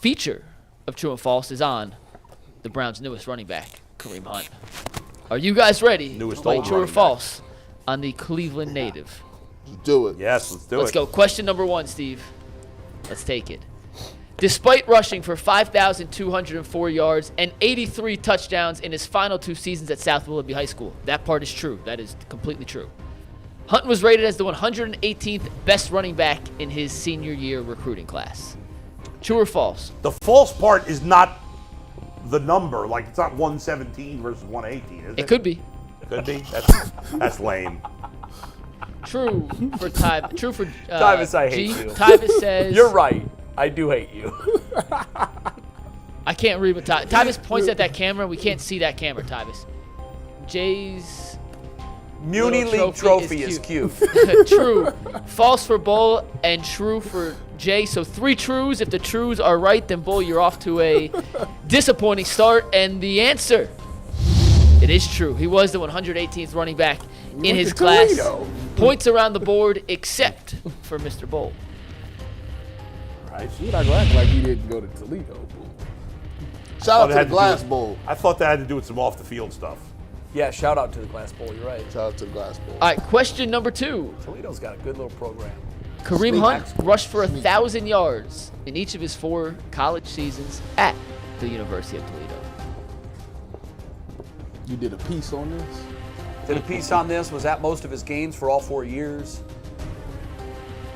feature of True and False is on the Browns' newest running back, Kareem Hunt. Are you guys ready to play True or False on the Cleveland native? Let's do it. Yes, let's do it. Let's go. Question number 1, Steve. Let's take it. Despite rushing for 5,204 yards and 83 touchdowns in his final 2 seasons at South Willoughby High School. That part is true. That is completely true. Hunt was rated as the 118th best running back in his senior year recruiting class. True or false? The false part is not the number. Like, it's not 117 versus 118, is it? It could be. It could be? That's lame. True for Tyvis. True for Tyvis, I hate G. you. Tyvis says... You're right. I do hate you. I can't read what Tyvis points at that camera. We can't see that camera, Tyvis. Jay's Muni League trophy is cute. True. False for Bull and true for Jay. So 3 trues. If the trues are right, then Bull, you're off to a disappointing start. And the answer, it is true. He was the 118th running back in his class. Points around the board except for Mr. Bull. You're not going to act like you didn't go to Toledo. Shout out to the Glass Bowl. I thought that had to do with some off-the-field stuff. Yeah, shout out to the Glass Bowl. You're right. Shout out to the Glass Bowl. All right, question number 2. Toledo's got a good little program. Kareem Hunt rushed for 1,000 yards in each of his 4 college seasons at the University of Toledo. You did a piece on this? Did a piece on this. Was at most of his games for all 4 years.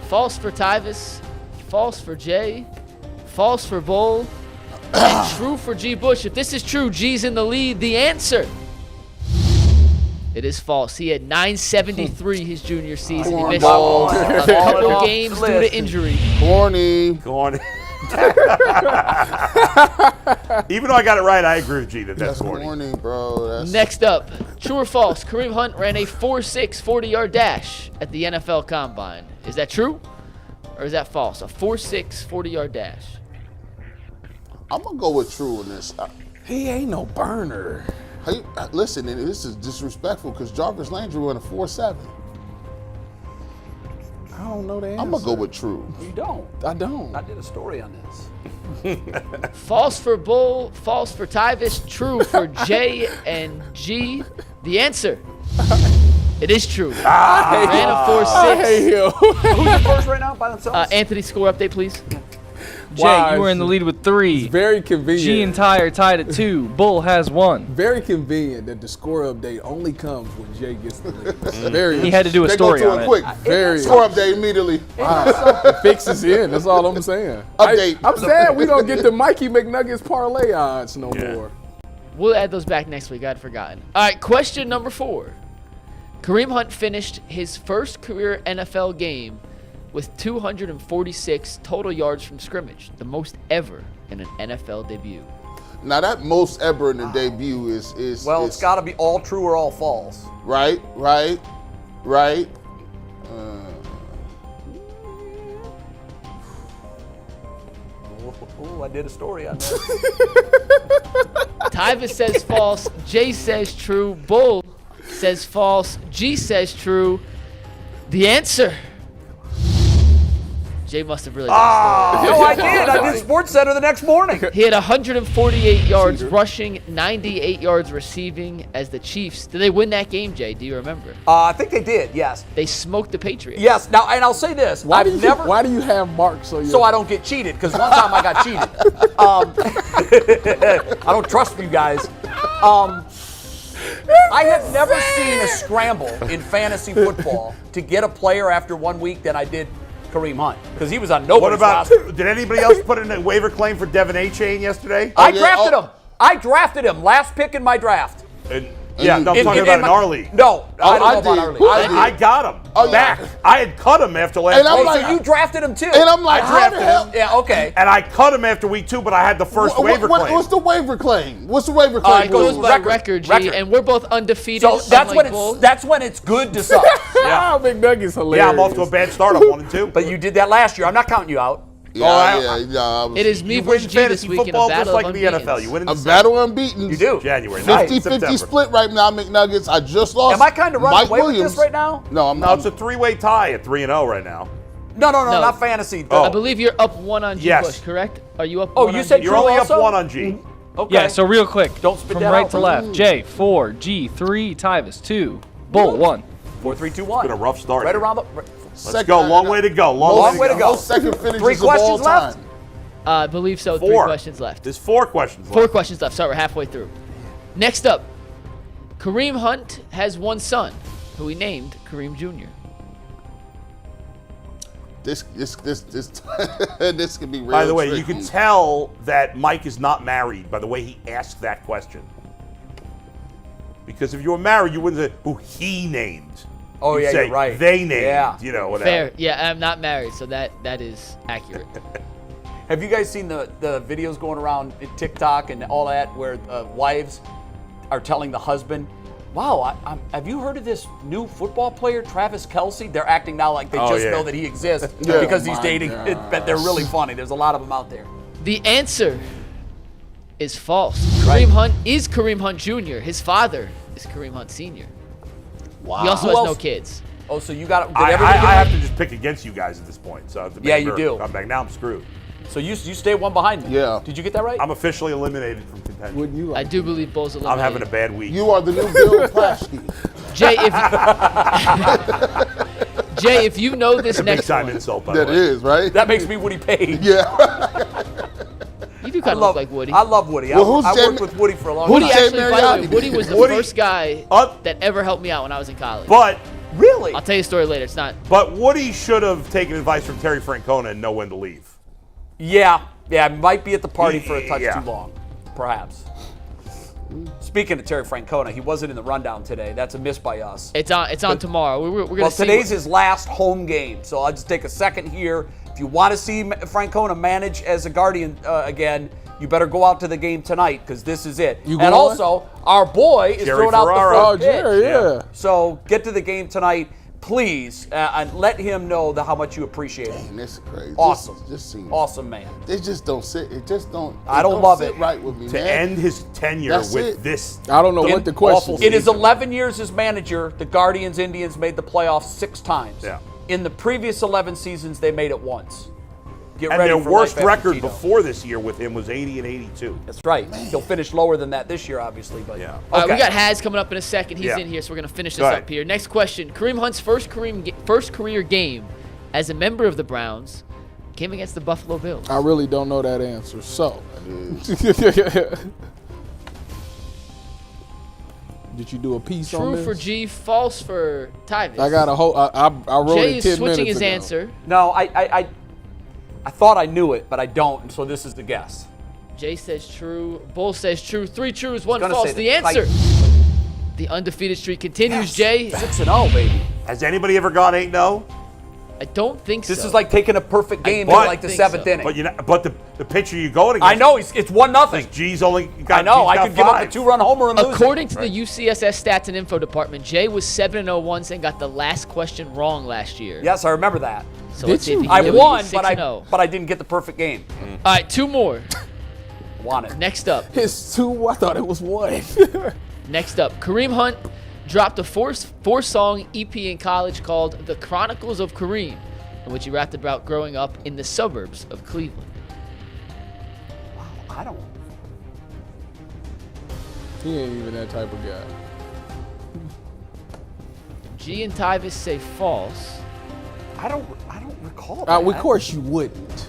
False for Tyvis. False for Jay. False for Bull. And true for G. Bush. If this is true, G's in the lead. The answer, it is false. He had 973 his junior season. He missed a couple games due to injury. Corny. Even though I got it right, I agree with G that's corny. Corny, bro. Next up, true or false, Kareem Hunt ran a 4.6 40-yard dash at the NFL Combine. Is that true or is that false? A 4.6 40-yard dash. I'm going to go with true in this. He ain't no burner. Hey, listen, and this is disrespectful because Jarvis Landry ran a 4.7. I don't know the answer. I'm going to go with true. You don't. I don't. I did a story on this. False for Bull, false for Tyvis, true for J and G. The answer, it is true. Ran a 4.6. Who's in first right now by themselves? Anthony, score update, please. Jay, you were in the lead with 3. It's very convenient. G and Ty are tied at 2. Bull has 1. Very convenient that the score update only comes when Jay gets the lead. Very. He had to do a story on it. Quick. Very. Score update immediately. The fix is in. That's all I'm saying. Update. I'm sad we don't get the Mikey McNuggets parlay odds no more. We'll add those back next week. I'd forgotten. All right, question number 4. Kareem Hunt finished his first career NFL game with 246 total yards from scrimmage, the most ever in an NFL debut. Now that most ever in the debut is well, it's got to be all true or all false. Right. I did a story on that. Tyvis says false. Jay says true. Bull says false. G says true. The answer, Jay must have really done a story. No, I did. I did Sports Center the next morning. He had 148 yards rushing, 98 yards receiving as the Chiefs. Did they win that game, Jay? Do you remember? I think they did, yes. They smoked the Patriots. Yes. Now, and I'll say this. Why do you have marks so I don't get cheated? Because one time I got cheated. I don't trust you guys. I have never seen a scramble in fantasy football to get a player after 1 week than I did Kareem Hunt, because he was on nobody's roster. Did anybody else put in a waiver claim for Devin A-Chain yesterday? I drafted him. I drafted him. Last pick in my draft. Yeah, no, I'm talking about in our league. No, I don't know about our league. I got him back. Yeah. I had cut him after last And I'm week. like, So you drafted him too. And I'm like, I how the drafted hell? him. Yeah, okay. And I cut him after week 2, but I had the first waiver claim. What's the waiver claim? What's the waiver claim? It goes rules? by record, G, and we're both undefeated. So that's unlike when Bull. that's when it's good to suck. Yeah, McNuggets hilarious. Yeah, I'm off to a bad start. I'm 1-2. But you did that last year. I'm not counting you out. It is me You versus win G this fantasy week in a football just battle like of the NFL. You win in A the battle unbeaten. You do. January 50-50 split right now, McNuggets. I just lost. Am I kind of running Mike away Williams. with this right now? No, I'm No, not. it's a 3-way tie at 3-0 right now. No, No. not fantasy. I believe you're up 1 on G Yes. Bush, correct? Are you up? Oh, 1 you on said G? You're only also? up 1 on G. Okay. Yeah, so real quick. Don't spit from that right out, to bro. left. J, 4, G, 3, Tyvis, 2, Bull, 1. 4, 3, 2, 1. Been a rough start. Right here. around the. Let's go. Long way to go. Long way to go. Most second finishes 3 of all questions left? time. I believe so. 3 4 questions left. There's 4 questions left. 4 questions left. Sorry, we're halfway through. Next up, Kareem Hunt has one son, who he named Kareem Jr. This this could be real. By the way, you tricky. can tell that Mike is not married by the way he asked that question. Because if you were married, you wouldn't say who he named. Oh, You'd yeah, say you're right. They named, Yeah. you know, whatever. Fair. Yeah, I'm not married, so that is accurate. Have you guys seen the videos going around in TikTok and all that where wives are telling the husband, wow, have you heard of this new football player, Travis Kelce? They're acting now like they just know that he exists Yeah. because Oh he's my dating. But they're really funny. There's a lot of them out there. The answer is false. Kareem Hunt is Kareem Hunt Jr. His father is Kareem Hunt Sr. Wow. He also Who has no else? kids. Oh, so you got it. I everybody get it have right? to just pick against you guys at this point. So Yeah, you do. I'm back. Now I'm screwed. So you stay one behind me. Yeah. Did you get that right? I'm officially eliminated from contention. Wouldn't you I like? do believe Bull's I'm eliminated. having a bad week. You are the new Bill Plaschke. Jay, if you know this Big next time one, insult, by the That way. is, right? That makes me Woody Page. Yeah. you do kind of look like Woody. I love Woody. Well, who's I Jay worked with Woody for a long Woody time. Jay actually, by the way, Mariotti? Woody was the Woody- first guy that ever helped me out when I was in college. But Really? I'll tell you a story later. It's not. But Woody should have taken advice from Terry Francona and know when to leave. Yeah, might be at the party for a touch Yeah. too long, perhaps. Speaking of Terry Francona, he wasn't in the rundown today. That's a miss by us. It's on tomorrow. We're gonna Well, see. today's his last home game, so I'll just take a second here. If you want to see Francona manage as a Guardian again, you better go out to the game tonight because this is it. You And going? also, our boy is Jerry throwing out the Ferrara. Oh, first pitch. Jerry, yeah. So get to the game tonight, please, and let him know how much you appreciate it. Man, this is crazy. Awesome. This just seems Awesome, man. They just don't sit. It just don't. I don't love sit it. right with me, To man. end his tenure That's with it. this. I don't know what the question awful In his season. 11 years as manager, the Guardians Indians made the playoffs 6 times. Yeah. In the previous 11 seasons, they made it once. Get And ready their for worst life after record Tito. before this year with him was 80 and 82. That's right. He'll finish lower than that this year, obviously. But Yeah. All right, Okay. we got Haz coming up in a second. He's Yeah. in here, so we're going to finish Go this ahead. up here. Next question. Kareem Hunt's first career game as a member of the Browns came against the Buffalo Bills. I really don't know that answer. So, did you do a piece on True this? for G, false for Tyvis. I got a whole. I wrote Jay it is 10 switching minutes his ago. answer. No, I thought I knew it, but I don't, and so this is the guess. Jay says true. Bull says true. 3 trues, 1 Gonna false. say The that. answer. The undefeated streak continues, Jay. 6-0, baby. Has anybody ever gone 8-0? I don't think so. This is like taking a perfect game in but- like the think 7th so. inning. But the pitcher you going against. I know it's 1-0. G's only got. I know. G's I got could give up a 5. 2-run homer and lose. According to the UCSS Stats and Info Department, Jay was 7-0 once and got the last question wrong last year. Yes, I remember that. So Did let's see if you? he can I do it. won, 6-0. but I didn't get the perfect game. All right, 2 more. Won it. Next up. It's 2. I thought it was 1. Next up, Kareem Hunt dropped a four-song EP in college called The Chronicles of Kareem, in which he rapped about growing up in the suburbs of Cleveland. I don't. He ain't even that type of guy. G and Tyvis say false. I don't recall that. Of course you wouldn't.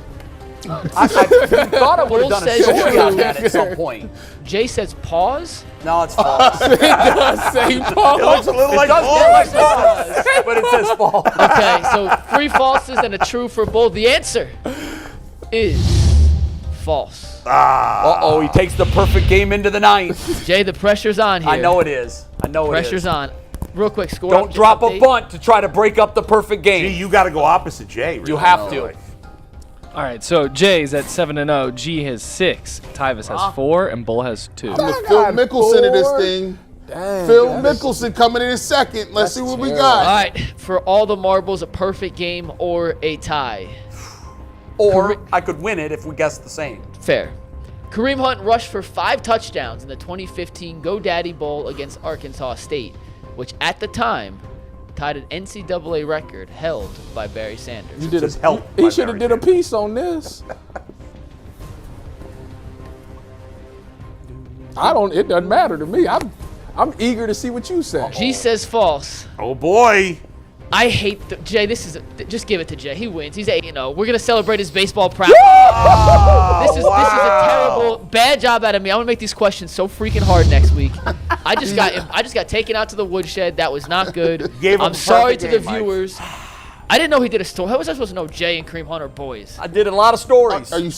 I thought I would have Bull done a says story true. on that at some point. Jay says pause. No, it's false. Say Paul. It looks a little like does Paul. look like false, but it says false. Okay, so 3 falses and a true for Bull. The answer is false. Uh-oh, he takes the perfect game into the 9th. Jay, the pressure's on here. I know it is. Pressure's on. Real quick, score. Don't drop a bunt to try to break up the perfect game. Gee, you got to go opposite Jay. Really. You have to. All right, so Jay's at 7-0. G has 6. Tyvis has 4, and Bull has 2. I'm the Phil Mickelson of this thing. Dang, Phil that is- Mickelson coming in second. Let's see what we terrible. All got. right, for all the marbles, a perfect game or a tie. Or I could win it if we guessed the same. Fair. Kareem Hunt rushed for 5 touchdowns in the 2015 GoDaddy Bowl against Arkansas State, which at the time tied an NCAA record held by Barry Sanders. You did Says help He by should have Barry did a Sanders. piece on this. It doesn't matter to me. I'm eager to see what you say. G says false. Oh boy. I hate Jay. Just give it to Jay. He wins. He's 8-0. We're gonna celebrate his baseball prowess. This is a terrible, bad job out of me. I'm gonna make these questions so freaking hard next week. I just got taken out to the woodshed. That was not good. Gave him I'm a sorry perfect to the game, Mike. viewers. I didn't know he did a story. How was I supposed to know Jay and Kareem Hunt are boys? I did a lot of stories. Are you